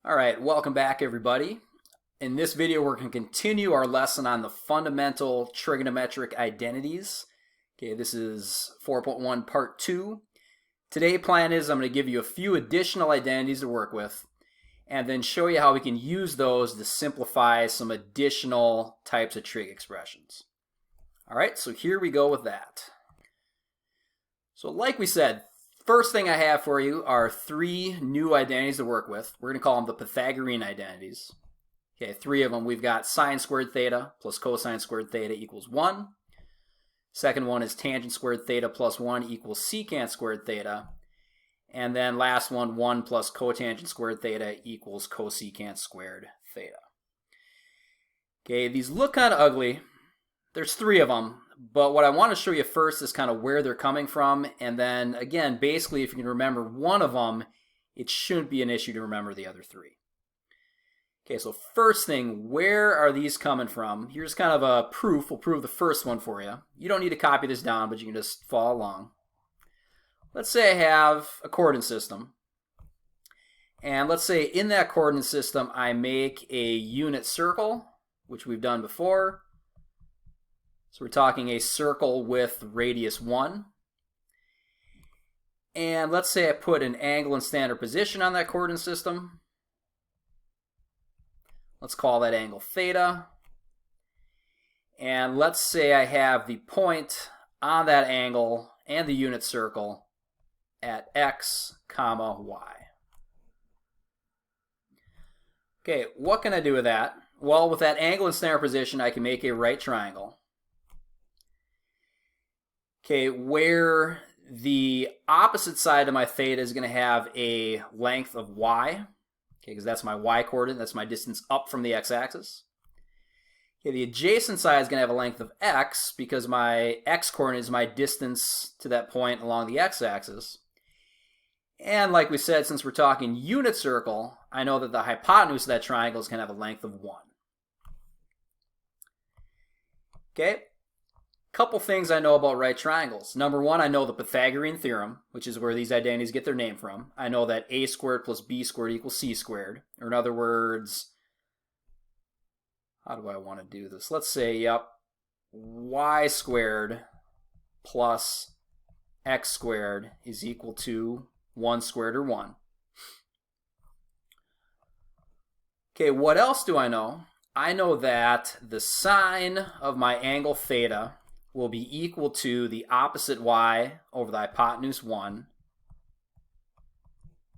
All right, welcome back everybody. In this video, we're going to continue our lesson on the fundamental trigonometric identities. Okay, this is 4.1 part 2. Today's plan is I'm going to give you a few additional identities to work with and then show you how we can use those to simplify some additional types of trig expressions. All right, so here we go with that. So like we said, first thing I have for you are three new identities to work with. We're going to call them the Pythagorean identities. Okay, three of them. We've got sine squared theta plus cosine squared theta equals 1. Second one is tangent squared theta plus 1 equals secant squared theta. And then last one, 1 plus cotangent squared theta equals cosecant squared theta. Okay, these look kind of ugly. There's three of them. But what I want to show you first is kind of where they're coming from. And then, again, basically, if you can remember one of them, it shouldn't be an issue to remember the other three. Okay, so first thing, where are these coming from? Here's kind of a proof. We'll prove the first one for you. You don't need to copy this down, but you can just follow along. Let's say I have a coordinate system. And let's say in that coordinate system, I make a unit circle, which we've done before. So we're talking a circle with radius 1. And let's say I put an angle in standard position on that coordinate system. Let's call that angle theta. And let's say I have the point on that angle and the unit circle at x, comma, y. Okay, what can I do with that? Well, with that angle in standard position, I can make a right triangle. Okay, where the opposite side of my theta is going to have a length of y, okay, because that's my y coordinate, that's my distance up from the x-axis. Okay, the adjacent side is going to have a length of x because my x coordinate is my distance to that point along the x-axis. And like we said, since we're talking unit circle, I know that the hypotenuse of that triangle is going to have a length of 1. Okay. Couple things I know about right triangles. Number one, I know the Pythagorean theorem, which is where these identities get their name from. I know that a squared plus b squared equals c squared. Or in other words, how do I want to do this? Let's say, y squared plus x squared is equal to 1 squared or 1. Okay, what else do I know? I know that the sine of my angle theta will be equal to the opposite y over the hypotenuse 1.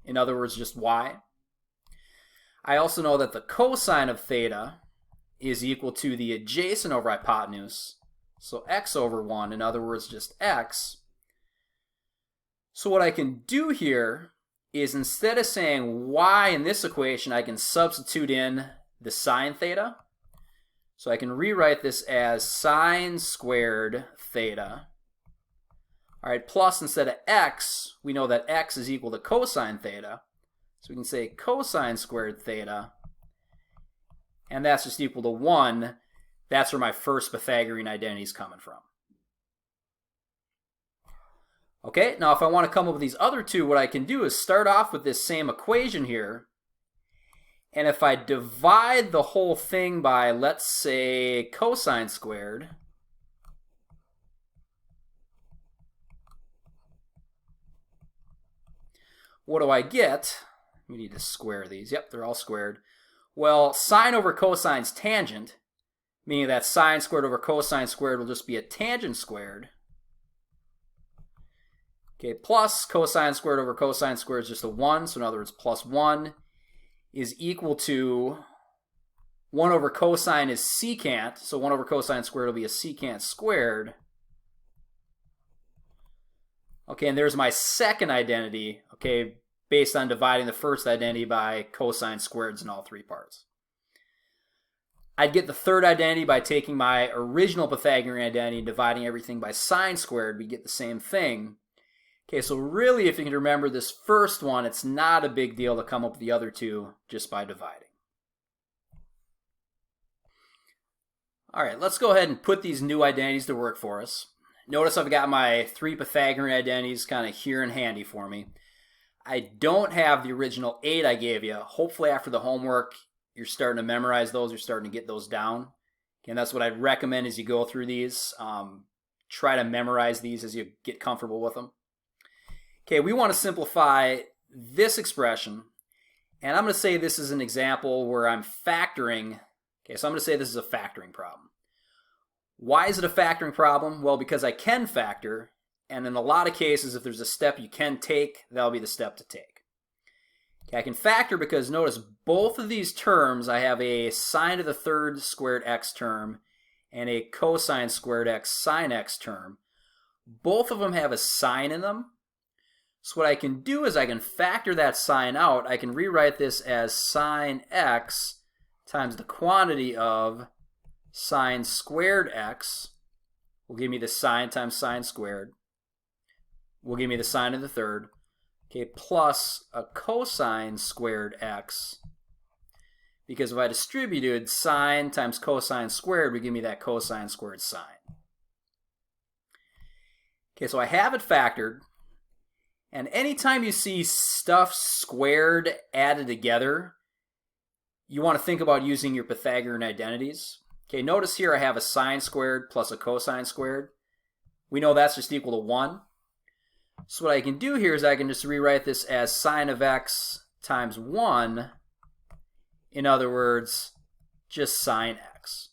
In other words, just y. I also know that the cosine of theta is equal to the adjacent over hypotenuse, so x over 1, in other words, just x. So what I can do here is instead of saying y in this equation, I can substitute in the sine theta. So I can rewrite this as sine squared theta. All right, plus instead of x, we know that x is equal to cosine theta. So we can say cosine squared theta. And that's just equal to 1. That's where my first Pythagorean identity is coming from. Okay, now if I want to come up with these other two, what I can do is start off with this same equation here. And if I divide the whole thing by, let's say, cosine squared, what do I get? We need to square these. Yep, they're all squared. Well, sine over cosine is tangent, meaning that sine squared over cosine squared will just be a tangent squared. Okay, plus cosine squared over cosine squared is just a 1, so in other words, plus 1 is equal to 1 over cosine is secant, so 1 over cosine squared will be a secant squared. Okay, and there's my second identity, okay, based on dividing the first identity by cosine squareds in all three parts. I'd get the third identity by taking my original Pythagorean identity and dividing everything by sine squared. We get the same thing. Okay, so really, if you can remember this first one, it's not a big deal to come up with the other two just by dividing. All right, let's go ahead and put these new identities to work for us. Notice I've got my three Pythagorean identities kind of here and handy for me. I don't have the original 8 I gave you. Hopefully after the homework, you're starting to memorize those, you're starting to get those down. And that's what I'd recommend as you go through these. Try to memorize these as you get comfortable with them. Okay, we want to simplify this expression. And I'm going to say this is an example where I'm factoring. Okay, so I'm going to say this is a factoring problem. Why is it a factoring problem? Well, because I can factor. And in a lot of cases, if there's a step you can take, that'll be the step to take. Okay, I can factor because notice both of these terms, I have a sine to the third squared x term and a cosine squared x sine x term. Both of them have a sine in them. So what I can do is I can factor that sine out. I can rewrite this as sine x times the quantity of sine squared x will give me the sine times sine squared. Will give me the sine of the third, okay, plus a cosine squared x, because if I distributed sine times cosine squared would give me that cosine squared sine. Okay, so I have it factored, and anytime you see stuff squared added together, you want to think about using your Pythagorean identities. Okay, notice here I have a sine squared plus a cosine squared. We know that's just equal to 1. So what I can do here is I can just rewrite this as sine of x times 1. In other words, just sine x.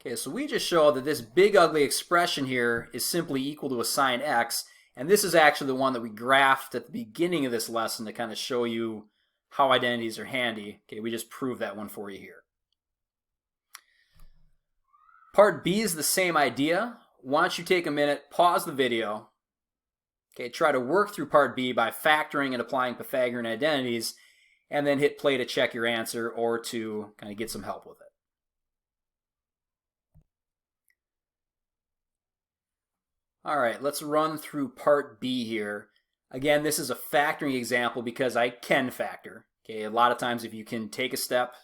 Okay, so we just showed that this big ugly expression here is simply equal to a sine x, and this is actually the one that we graphed at the beginning of this lesson to kind of show you how identities are handy. Okay, we just proved that one for you here. Part B is the same idea. Why don't you take a minute, pause the video, okay, try to work through Part B by factoring and applying Pythagorean identities, and then hit play to check your answer or to kind of get some help with it. All right, let's run through Part B here. Again, this is a factoring example because I can factor. Okay, a lot of times if you can take a step,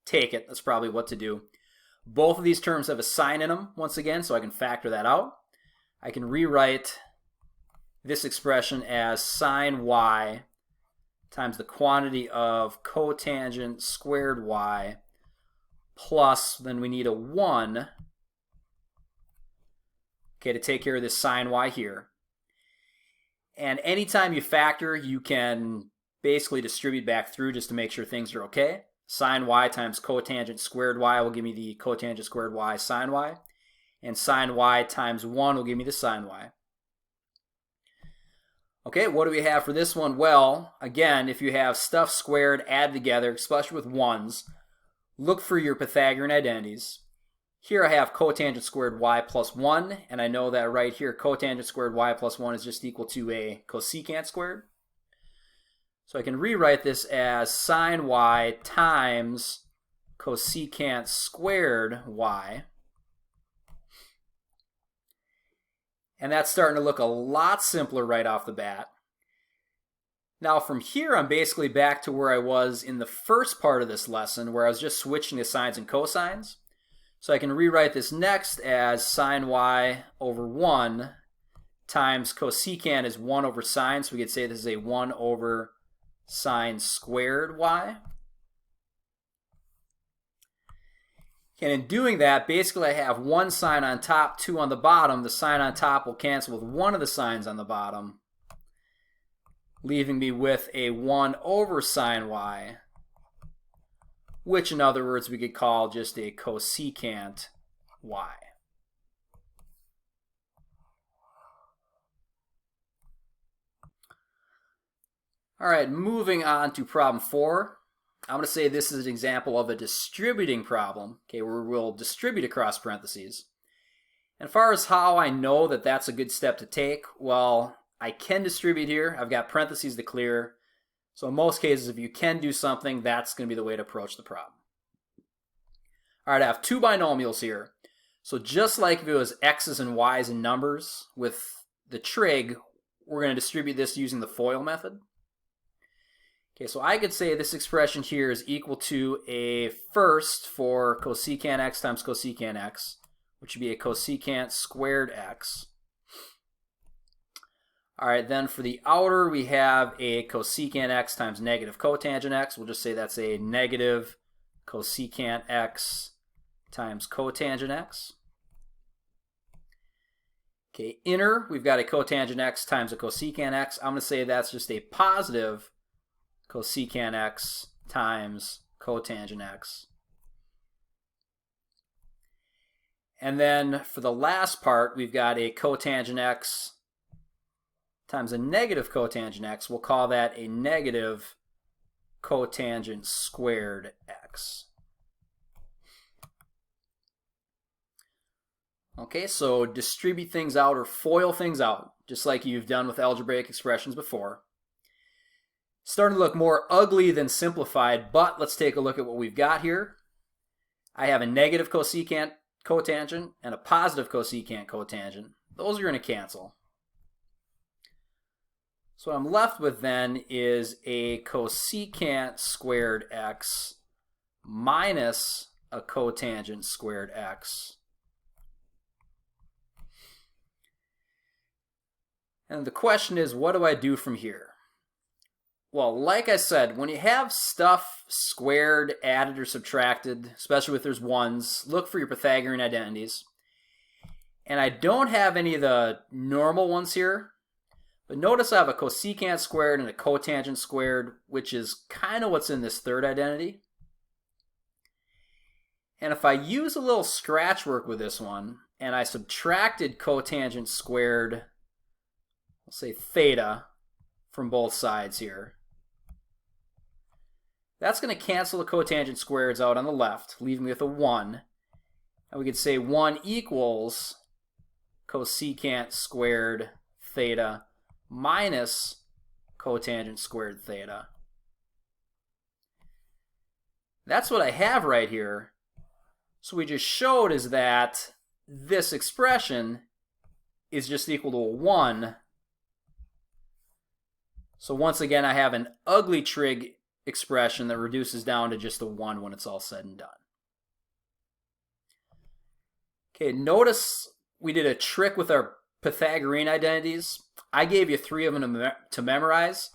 take it. That's probably what to do. Both of these terms have a sine in them, once again, so I can factor that out. I can rewrite this expression as sine y times the quantity of cotangent squared y plus, then we need a 1, okay, to take care of this sine y here. And anytime you factor, you can basically distribute back through just to make sure things are okay. Sine y times cotangent squared y will give me the cotangent squared y sine y. And sine y times 1 will give me the sine y. Okay, what do we have for this one? Well, again, if you have stuff squared added together, especially with 1s, look for your Pythagorean identities. Here I have cotangent squared y plus 1, and I know that right here cotangent squared y plus 1 is just equal to a cosecant squared. So I can rewrite this as sine y times cosecant squared y. And that's starting to look a lot simpler right off the bat. Now from here, I'm basically back to where I was in the first part of this lesson, where I was just switching to sines and cosines. So I can rewrite this next as sine y over 1 times cosecant is 1 over sine, so we could say this is a 1 over sine squared y. And in doing that, basically I have 1 sine on top, 2 on the bottom. The sine on top will cancel with one of the sines on the bottom, leaving me with a 1 over sine y, which in other words we could call just a cosecant y. All right, moving on to problem 4. I'm going to say this is an example of a distributing problem, okay, where we'll distribute across parentheses. And as far as how I know that that's a good step to take, well, I can distribute here. I've got parentheses to clear. So in most cases, if you can do something, that's going to be the way to approach the problem. All right, I have 2 binomials here. So just like if it was x's and y's in numbers with the trig, we're going to distribute this using the FOIL method. Okay, so I could say this expression here is equal to a first for cosecant x times cosecant x, which would be a cosecant squared x. All right, then for the outer, we have a cosecant x times negative cotangent x. We'll just say that's a negative cosecant x times cotangent x. Okay, inner, we've got a cotangent x times a cosecant x. I'm going to say that's just a positive cosecant x times cotangent x. And then for the last part, we've got a cotangent x times a negative cotangent x. We'll call that a negative cotangent squared x. Okay, so distribute things out or FOIL things out, just like you've done with algebraic expressions before. Starting to look more ugly than simplified, but let's take a look at what we've got here. I have a negative cosecant cotangent and a positive cosecant cotangent. Those are going to cancel. So what I'm left with then is a cosecant squared x minus a cotangent squared x. And the question is, what do I do from here? Well, like I said, when you have stuff squared, added, or subtracted, especially if there's ones, look for your Pythagorean identities. And I don't have any of the normal ones here, but notice I have a cosecant squared and a cotangent squared, which is kind of what's in this third identity. And if I use a little scratch work with this one, and I subtracted cotangent squared, we'll say theta, from both sides here, that's going to cancel the cotangent squareds out on the left, leaving me with a 1. And we could say 1 equals cosecant squared theta minus cotangent squared theta. That's what I have right here. So we just showed is that this expression is just equal to a 1. So once again, I have an ugly trig expression that reduces down to just a 1 when it's all said and done. Okay, notice we did a trick with our Pythagorean identities. I gave you 3 of them to memorize,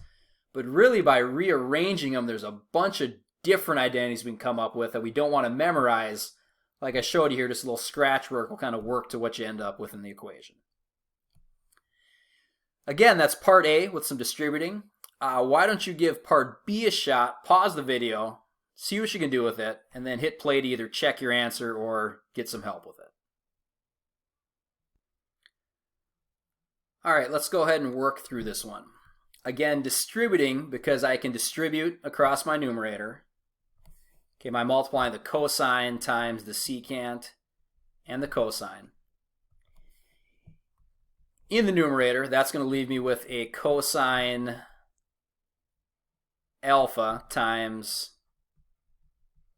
but really by rearranging them, there's a bunch of different identities we can come up with that we don't want to memorize. Like I showed you here, just a little scratch work will kind of work to what you end up with in the equation. Again, that's part A with some distributing. Why don't you give part B a shot, pause the video, see what you can do with it, and then hit play to either check your answer or get some help with it. All right, let's go ahead and work through this one. Again, distributing because I can distribute across my numerator. Okay, by multiplying the cosine times the secant and the cosine. In the numerator, that's going to leave me with a cosine alpha times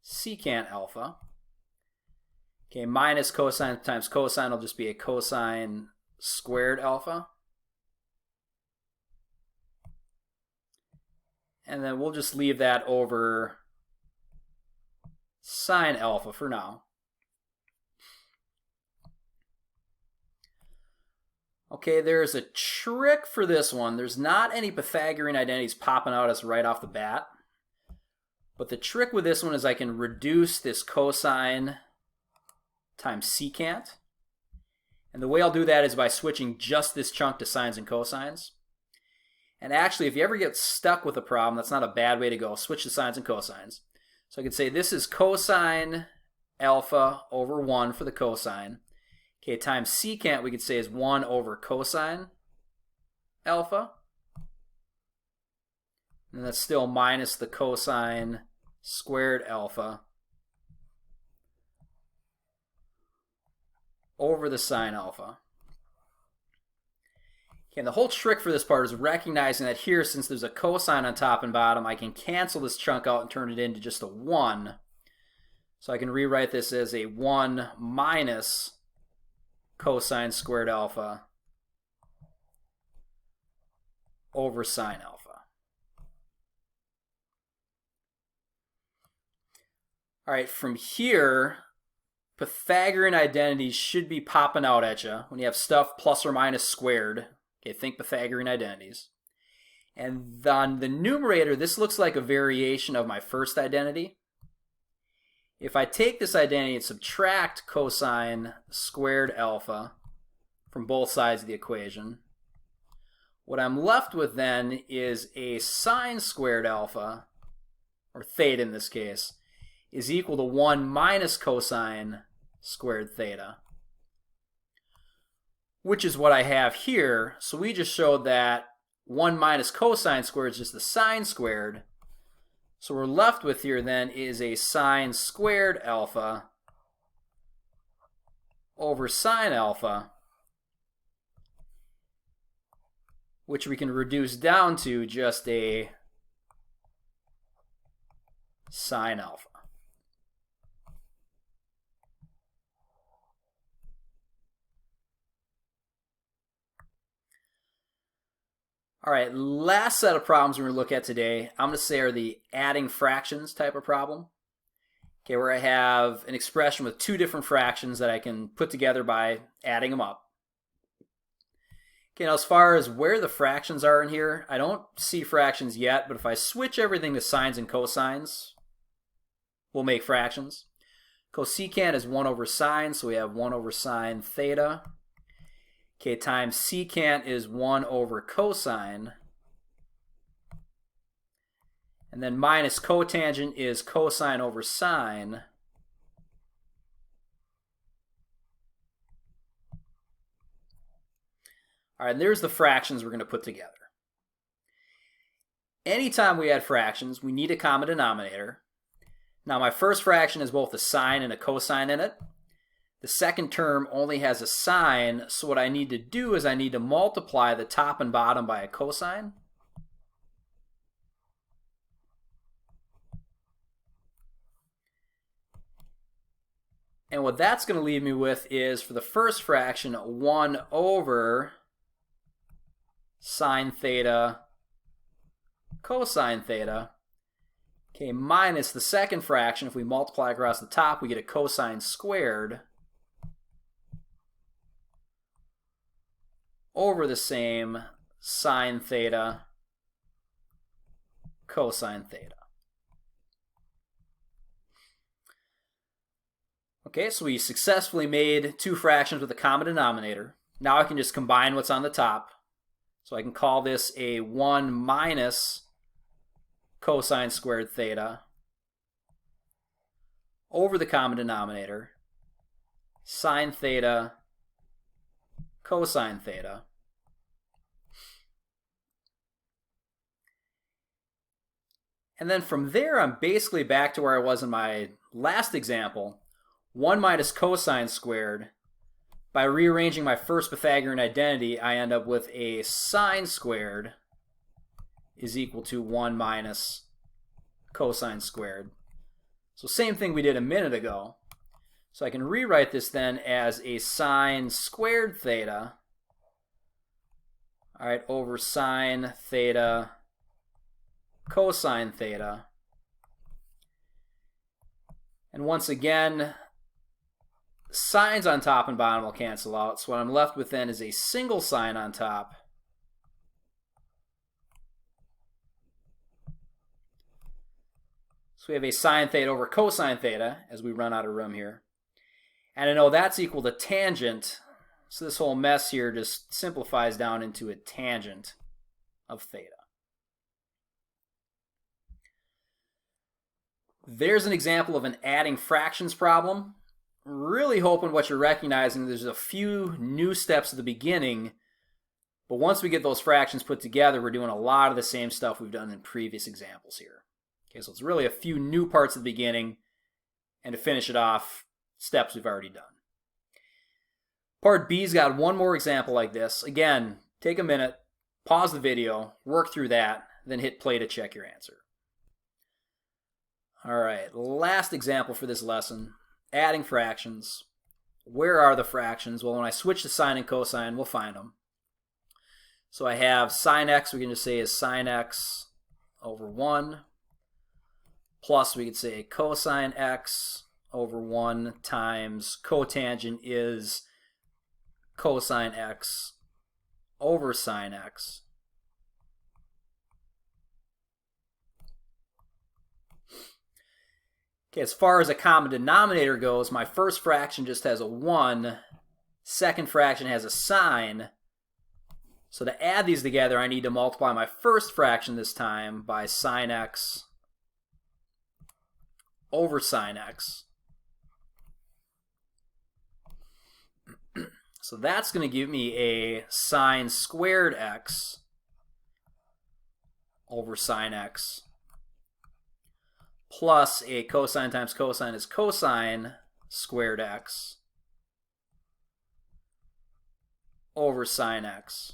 secant alpha. Okay, minus cosine times cosine will just be a cosine squared alpha. And then we'll just leave that over sine alpha for now. Okay, there's a trick for this one. There's not any Pythagorean identities popping out as right off the bat. But the trick with this one is I can reduce this cosine times secant. And the way I'll do that is by switching just this chunk to sines and cosines. And actually, if you ever get stuck with a problem, that's not a bad way to go. Switch to sines and cosines. So I could say this is cosine alpha over 1 for the cosine. Okay, times secant we could say is 1 over cosine alpha. And that's still minus the cosine squared alpha over the sine alpha. Okay, and the whole trick for this part is recognizing that here, since there's a cosine on top and bottom, I can cancel this chunk out and turn it into just a 1. So I can rewrite this as a 1 minus cosine squared alpha over sine alpha. All right, from here, Pythagorean identities should be popping out at you when you have stuff plus or minus squared. Okay, think Pythagorean identities. And on the numerator, this looks like a variation of my first identity. If I take this identity and subtract cosine squared alpha from both sides of the equation, what I'm left with then is a sine squared alpha, or theta in this case, is equal to 1 minus cosine squared theta, which is what I have here. So we just showed that 1 minus cosine squared is just the sine squared. So we're left with here then is a sine squared alpha over sine alpha, which we can reduce down to just a sine alpha. All right, last set of problems we're going to look at today, I'm going to say are the adding fractions type of problem. Okay, where I have an expression with two different fractions that I can put together by adding them up. Okay, now as far as where the fractions are in here, I don't see fractions yet, but if I switch everything to sines and cosines, we'll make fractions. Cosecant is 1 over sine, so we have 1 over sine theta. Okay, times secant is 1 over cosine. And then minus cotangent is cosine over sine. All right, and there's the fractions we're going to put together. Anytime we add fractions, we need a common denominator. Now my first fraction has both a sine and a cosine in it. The second term only has a sine, so what I need to do is I need to multiply the top and bottom by a cosine. And what that's going to leave me with is, for the first fraction, 1 over sine theta cosine theta. Okay, minus the second fraction. If we multiply across the top, we get a cosine squared over the same sine theta cosine theta. Okay, so we successfully made two fractions with a common denominator. Now I can just combine what's on the top. So I can call this a 1 minus cosine squared theta over the common denominator, sine theta cosine theta. And then from there, I'm basically back to where I was in my last example. 1 minus cosine squared. By rearranging my first Pythagorean identity, I end up with a sine squared is equal to 1 minus cosine squared. So same thing we did a minute ago. So I can rewrite this then as a sine squared theta, all right, over sine theta cosine theta. And once again, sines on top and bottom will cancel out. So what I'm left with then is a single sine on top So we have a sine theta over cosine theta as we run out of room here. And I know that's equal to tangent. So this whole mess here just simplifies down into a tangent of theta. There's an example of an adding fractions problem. Really hoping what you're recognizing, there's a few new steps at the beginning, but once we get those fractions put together, we're doing a lot of the same stuff we've done in previous examples here. Okay, so it's really a few new parts at the beginning, and to finish it off, steps we've already done. Part B's got one more example like this. Again, take a minute, pause the video, work through that, then hit play to check your answer. All right, last example for this lesson, adding fractions. Where are the fractions? Well, when I switch to sine and cosine, we'll find them. So I have sine x, we can just say is sine x over 1, plus we could say cosine x over 1 times cotangent is cosine x over sine x. Okay, as far as a common denominator goes, my first fraction just has a 1. Second fraction has a sign. So to add these together, I need to multiply my first fraction this time by sine x over sine x. So that's going to give me a sine squared x over sine x plus a cosine times cosine is cosine squared x over sine x.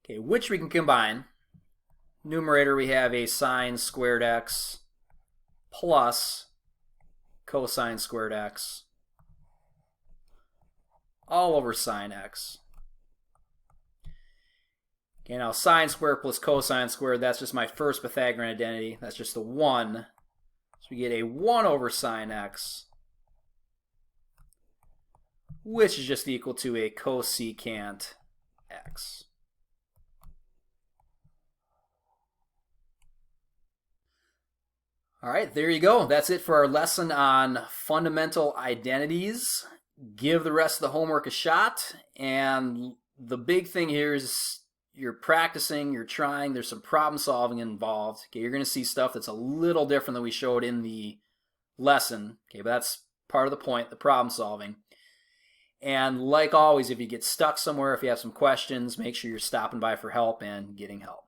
Okay, which we can combine. Numerator, we have a sine squared x plus cosine squared x all over sine x. Okay, now sine squared plus cosine squared, that's just my first Pythagorean identity. That's just the 1. So we get a 1 over sine x, which is just equal to a cosecant x. All right, there you go. That's it for our lesson on fundamental identities. Give the rest of the homework a shot. And the big thing here is you're practicing, you're trying, there's some problem solving involved. Okay, you're going to see stuff that's a little different than we showed in the lesson. Okay, but that's part of the point, the problem solving. And like always, if you get stuck somewhere, if you have some questions, make sure you're stopping by for help and getting help.